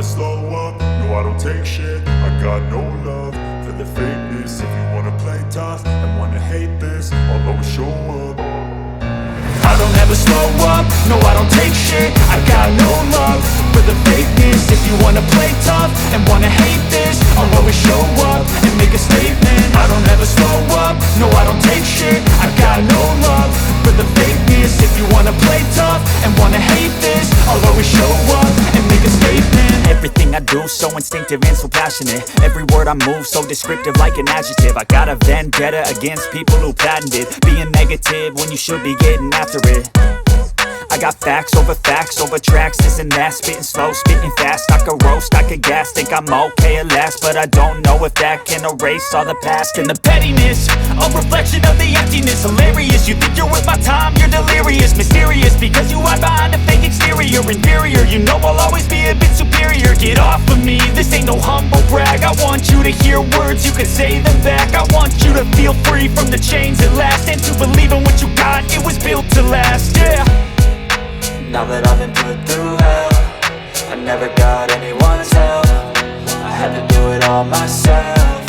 slow up, no I don't take shit. I got no love for the fakeness. If you wanna play tough and wanna hate this, I'll always show up. I don't ever slow up, no I don't take shit. I got no love for the fakeness. If you wanna play tough and wanna hate this, I'll always show up and make a statement. I don't ever slow up, no I don't take shit. I got no love for the fakeness. If you wanna play tough and wanna hate this, I'll always show up and make a statement. Everything I do so instinctive and so passionate. Every word I move so descriptive like an adjective. I got a vendetta against people who patented being negative when you should be getting after it. I got facts over tracks, this and that. Spitting slow, spitting fast. I could roast, I could gas. Think I'm okay at last, but I don't know if that can erase all the past. And the pettiness, a reflection of the emptiness. Hilarious, you think you're worth my time, you're delirious. Mysterious, because you hide behind a fake exterior. Inferior, you know I'll always be a bit superior. Get off of me, this ain't no humble brag. I want you to hear words, you can say them back. I want you to feel free from the chains at last, and to believe in what you got, it was built to last, yeah. Now that I've been put through hell, I never got anyone's help. I had to do it all myself.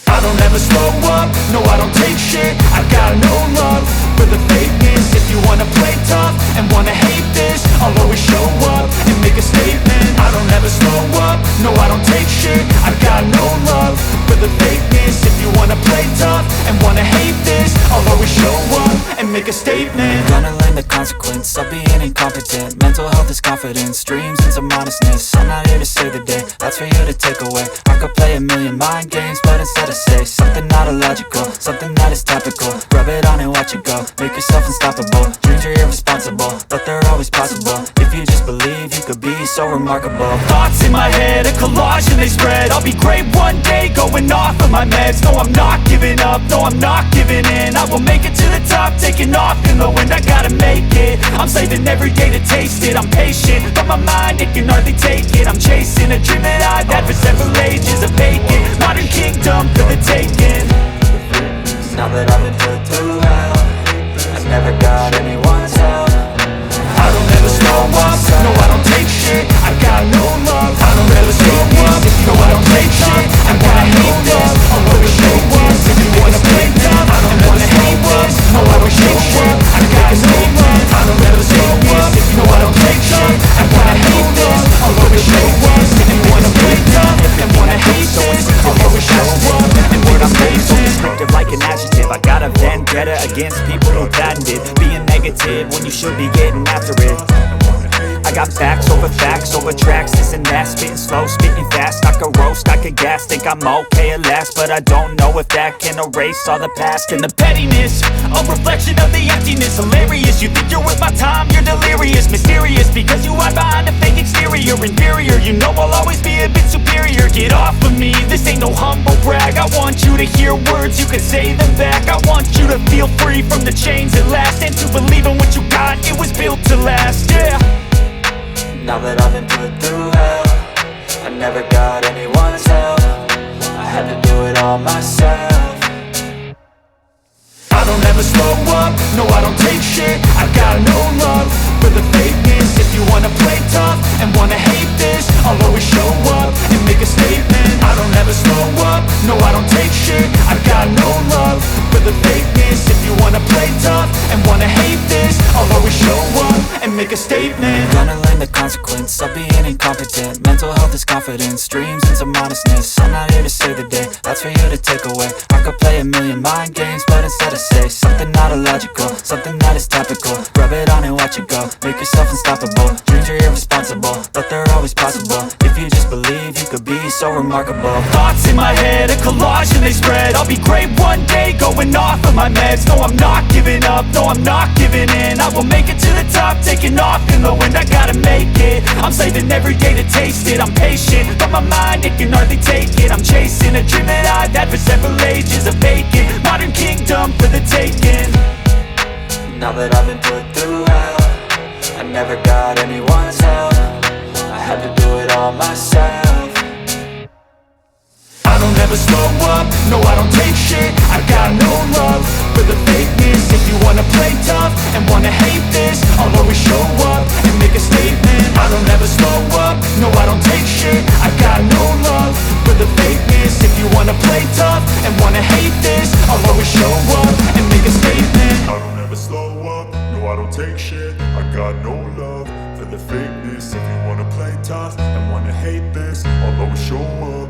I don't ever slow up, no I don't take shit. I got no love for the fakeness. If you wanna play tough and wanna hate this, I'll always show up and make a statement. I don't ever slow up, no I don't take shit. I got no love for the fakeness. If you wanna play tough and wanna hate this, I'll always show up and make a statement. Gonna learn the consequence of being incompetent. Mental health is confidence, dreams and some honestness. I'm not here to save the day, that's for you to take away. I could play a million mind games, but instead I say something not illogical, something that is topical. Rub it on and watch it go, make yourself unstoppable. Dreams are irresponsible, but they're always possible. If you just believe, you could be so remarkable. Thoughts in my head, a collage and they spread. I'll be great one day, going off of my meds. No, I'm not giving up, no, I'm not giving in. I will make it to the top, taking off in the wind. I gotta make it, I'm saving every day to taste it. I'm patient, but my mind, it can hardly take it. I'm chasing a dream that I've had for several ages. A vacant, modern kingdom for the taking. Now that I've been put through hell, I never got anyone's help. I don't ever slow up, no I don't take shit. I got no love, I don't ever slow up, no I don't take shit. I got no love, I'll always show up. If you wanna play tough, I don't wanna hate this, no I don't show up. I got no love, I don't ever slow up, no I don't take shit. I wanna hate this, I'll always show up. If you wanna play tough and wanna hate this, I'll always show up and make a statement. Like an adjective, I got a vendetta against people who patented being negative when you should be getting after it. I got facts over tracks, this and that. Spitting slow, spitting fast. I could roast, I could gas. Think I'm okay at last, but I don't know if that can erase all the past. And the pettiness, a reflection of the emptiness. Hilarious, you think you're worth my time, you're delirious. Mysterious, because you hide behind a fake exterior. Inferior, you know I'll always be a bit superior. Get off of me, this ain't no humble brag. I want you to hear words, you can say them back. I want you to feel free from the chains at last, and to believe in what you got, it was built to last, yeah. Now that I've been put through hell, I never got anyone's help. I had to do it all myself. I don't ever slow up, no I don't take shit. I got no love for the fakeness. If you wanna play tough and wanna hate this, I'll always show up and make a statement. I don't ever slow up, no I don't take shit. I got no love for the fakeness. If you wanna play tough and wanna hate this, I'll always show up and make a statement. Gonna learn the consequence of being incompetent. Mental health is confidence, dreams and some honestness. I'm not here to save the day, that's for you to take away. I could play a million mind games, but instead I say something not illogical, something that is topical. Rub it on and watch it go, make yourself unstoppable. Dreams are irresponsible, but they're always possible. If you just believe, you could be so remarkable. Thoughts in my head, a collage and they spread. I'll be great one day, going off of my meds. No, I'm not giving up, no, I'm not giving in. I will make it to the top, taking off in the wind. I gotta make it, I'm saving every day to taste it. I'm patient, but my mind, it can hardly take it. I'm chasing a dream that I've had for several ages. A vacant, modern kingdom for the taking. Now that I've been put through hell, I never got anyone's help. I had to do it all myself. I don't ever slow up, no I don't take shit. I got no love for the fakeness. If you wanna play tough and wanna hate this, I'll always show up and make a statement. I don't ever slow up, shit. I got no love for the fakeness. If you wanna play tough and wanna hate this, I'll always show up.